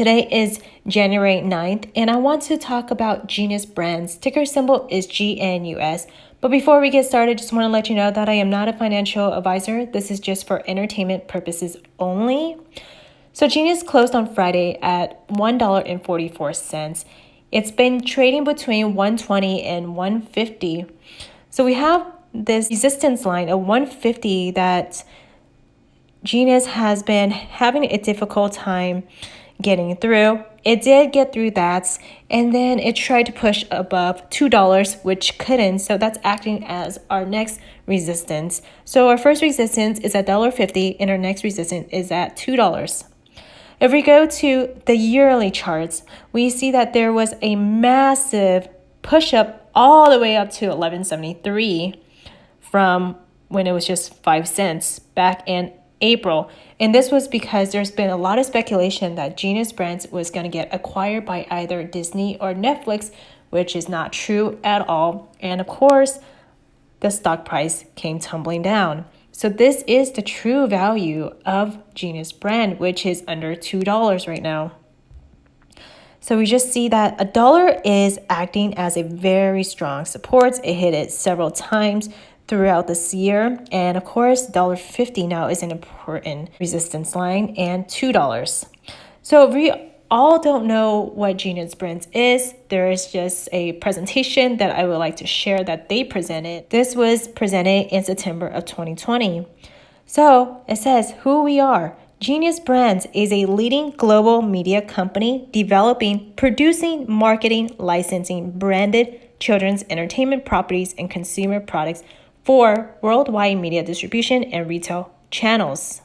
Today is January 9th, and I want to talk about Gnus Brands. Ticker symbol is GNUS. But before we get started, just want to let you know that I am not a financial advisor. This is just for entertainment purposes only. So Gnus closed on Friday at $1.44. It's been trading between $1.20 and $1.50. So we have this resistance line of $1.50 that Gnus has been having a difficult time getting through. It did get through that, and then it tried to push above $2, which couldn't, so that's acting as our next resistance. So our first resistance is at $1.50, and our next resistance is at $2. If we go to the yearly charts, we see that there was a massive push up all the way up to $11.73 from when it was just 5 cents back in April. And this was because there's been a lot of speculation that Gnus Brands was going to get acquired by either Disney or Netflix, which is not true at all. And of course, the stock price came tumbling down. So this is the true value of Gnus Brand, which is under $2 right now. So we just see that $1 is acting as a very strong support. It hit it several times throughout this year, and of course $1.50 now is an important resistance line, and $2. So we all don't know what Gnus Brands is. There is just a presentation that I would like to share that they presented. This was presented in September of 2020. So it says who we are. Gnus Brands is a leading global media company developing, producing, marketing, licensing branded children's entertainment properties and consumer products for worldwide media distribution and retail channels.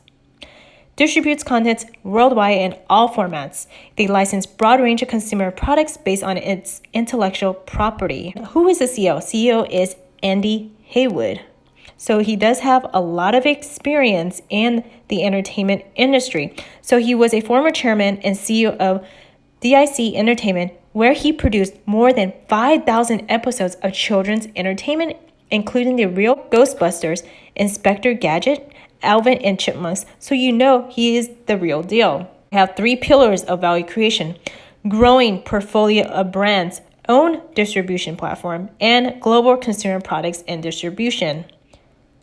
Distributes content worldwide in all formats. They license broad range of consumer products based on its intellectual property. Who is the CEO? CEO is Andy Haywood. So he does have a lot of experience in the entertainment industry. So he was a former chairman and CEO of DIC Entertainment, where he produced more than 5,000 episodes of children's entertainment, including the real Ghostbusters, Inspector Gadget, Alvin and Chipmunks, so you know he is the real deal. We have 3 pillars of value creation: growing portfolio of brands, own distribution platform, and global consumer products and distribution.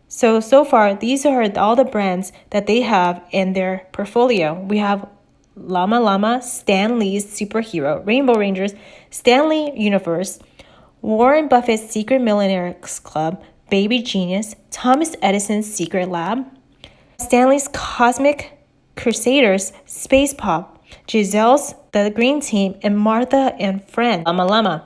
So far, these are all the brands that they have in their portfolio. We have Llama Llama, Stan Lee's Superhero, Rainbow Rangers, Stanley Universe, Warren Buffett's Secret Millionaires Club, Baby Genius, Thomas Edison's Secret Lab, Stanley's Cosmic Crusaders, Space Pop, Giselle's The Green Team, and Martha and Friends, Llama Llama.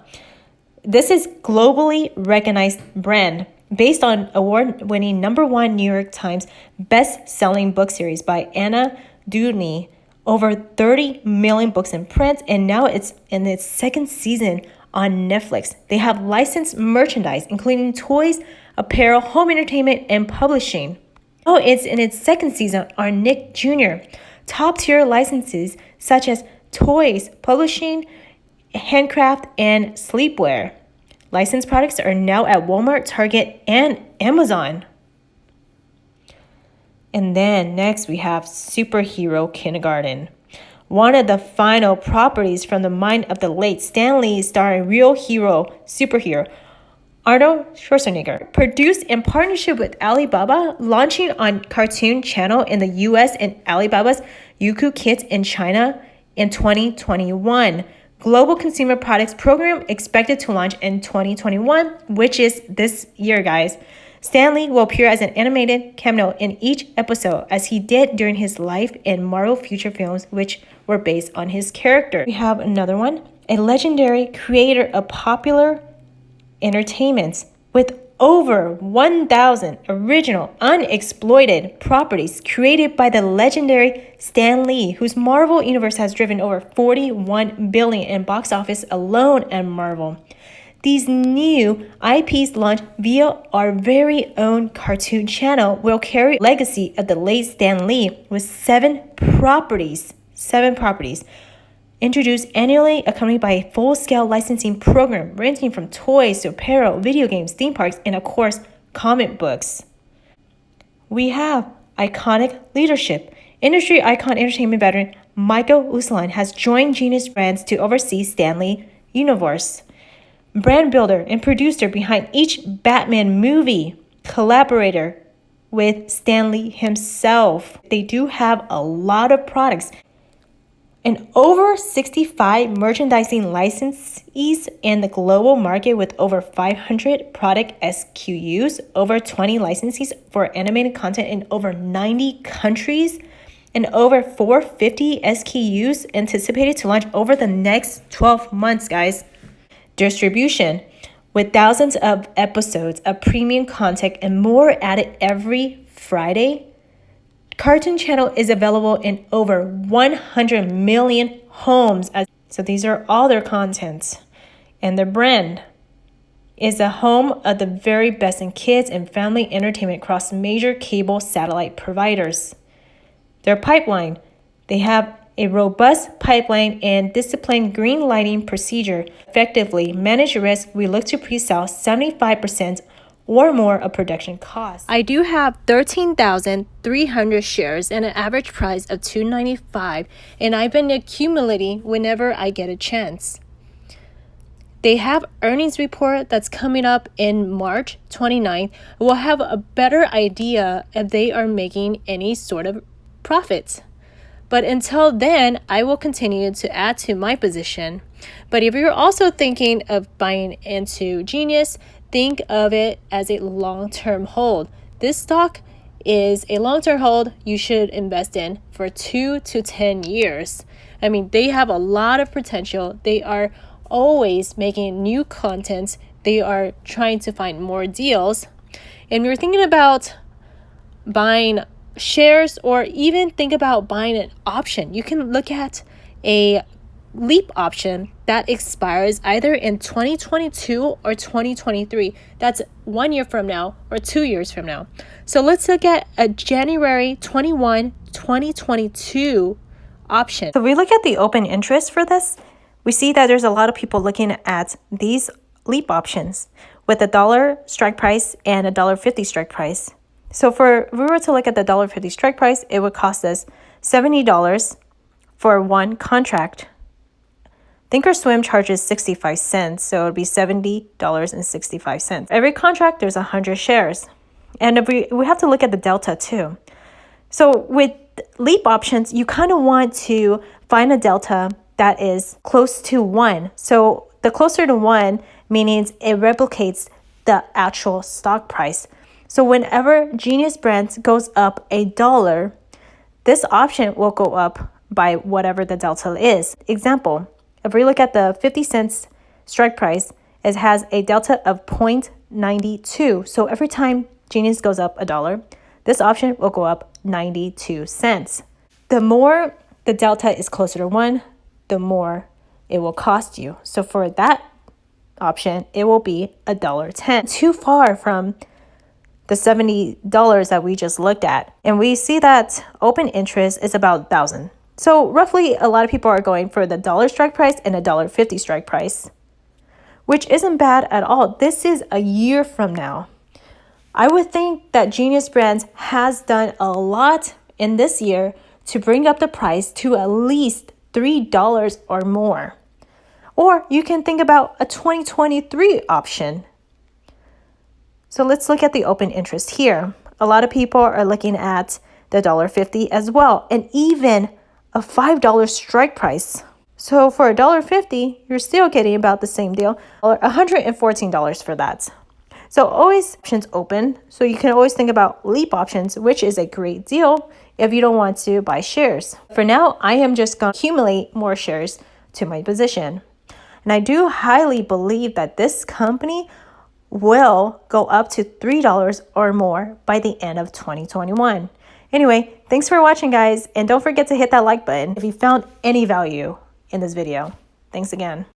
This is globally recognized brand based on award-winning #1 New York Times best-selling book series by Anna Dooney, over 30 million books in print, and now it's in its 2nd season on Netflix. They have licensed merchandise, including toys, apparel, home entertainment, and publishing. Oh, it's in its 2nd season on Nick Jr. Top-tier licenses such as toys, publishing, handcraft, and sleepwear. Licensed products are now at Walmart, Target, and Amazon. And then next we have Superhero Kindergarten, one of the final properties from the mind of the late Stan Lee, starring real hero, superhero Arnold Schwarzenegger. Produced in partnership with Alibaba, launching on Cartoon Channel in the US and Alibaba's Youku Kids in China in 2021. Global Consumer Products Program expected to launch in 2021, which is this year, guys. Stan Lee will appear as an animated cameo in each episode, as he did during his life in Marvel Future films, which were based on his character. We have another one, a legendary creator of popular entertainment with over 1,000 original unexploited properties created by the legendary Stan Lee, whose Marvel universe has driven over $41 billion in box office alone at Marvel. These new IPs launched via our very own Cartoon Channel will carry legacy of the late Stan Lee with 7 properties. Introduced annually, accompanied by a full-scale licensing program ranging from toys to apparel, video games, theme parks, and of course, comic books. We have iconic leadership. Industry icon entertainment veteran Michael Uslan has joined Gnus Brands to oversee Stanley Universe, brand builder and producer behind each Batman movie, collaborator with Stanley himself. They do have a lot of products and over 65 merchandising licensees in the global market with over 500 product SKUs, over 20 licensees for animated content in over 90 countries, and over 450 SKUs anticipated to launch over the next 12 months, guys. Distribution. With thousands of episodes of premium content and more added every Friday, Cartoon Channel is available in over 100 million homes. So these are all their contents. And their brand is the home of the very best in kids and family entertainment across major cable satellite providers. Their pipeline. They have a robust pipeline and disciplined green lighting procedure. Effectively manage risk. We look to pre-sell 75% or more of production costs. I do have 13,300 shares and an average price of $2.95, and I've been accumulating whenever I get a chance. They have earnings report that's coming up in March 29th. We'll have a better idea if they are making any sort of profits. But until then, I will continue to add to my position. But if you're also thinking of buying into Gnus, think of it as a long-term hold. This stock is a long-term hold you should invest in for 2 to 10 years. I mean, they have a lot of potential. They are always making new content. They are trying to find more deals. And you're thinking about buying shares or even think about buying an option. You can look at a leap option that expires either in 2022 or 2023. That's 1 year from now or 2 years from now. So let's look at a January 21, 2022 option. So we look at the open interest for this. We see that there's a lot of people looking at these leap options with a $1 strike price and a $1.50 strike price. So if we were to look at the $1.50 strike price, it would cost us $70 for one contract. Thinkorswim charges 65 cents, so it would be $70.65. Every contract, there's 100 shares. And if we have to look at the delta too. So with leap options, you kind of want to find a delta that is close to 1. So the closer to 1 means it replicates the actual stock price. So whenever Gnus Brands goes up $1, this option will go up by whatever the delta is. Example, if we look at the 50 cents strike price, it has a delta of 0.92. So every time Gnus goes up $1, this option will go up 92 cents. The more the delta is closer to 1, the more it will cost you. So for that option, it will be $1.10. Too far from the $70 that we just looked at. And we see that open interest is about 1,000. So roughly a lot of people are going for the $1 strike price and a $1.50 strike price, which isn't bad at all. This is a year from now. I would think that Gnus Brands has done a lot in this year to bring up the price to at least $3 or more. Or you can think about a 2023 option. So let's look at the open interest here. A lot of people are looking at the $1.50 as well, and even a $5 strike price. So for $1.50, you're still getting about the same deal, or $114 for that. So always options open. So you can always think about leap options, which is a great deal if you don't want to buy shares. For now, I am just going to accumulate more shares to my position. And I do highly believe that this company will go up to $3 or more by the end of 2021. Anyway, thanks for watching, guys. And don't forget to hit that like button if you found any value in this video. Thanks again.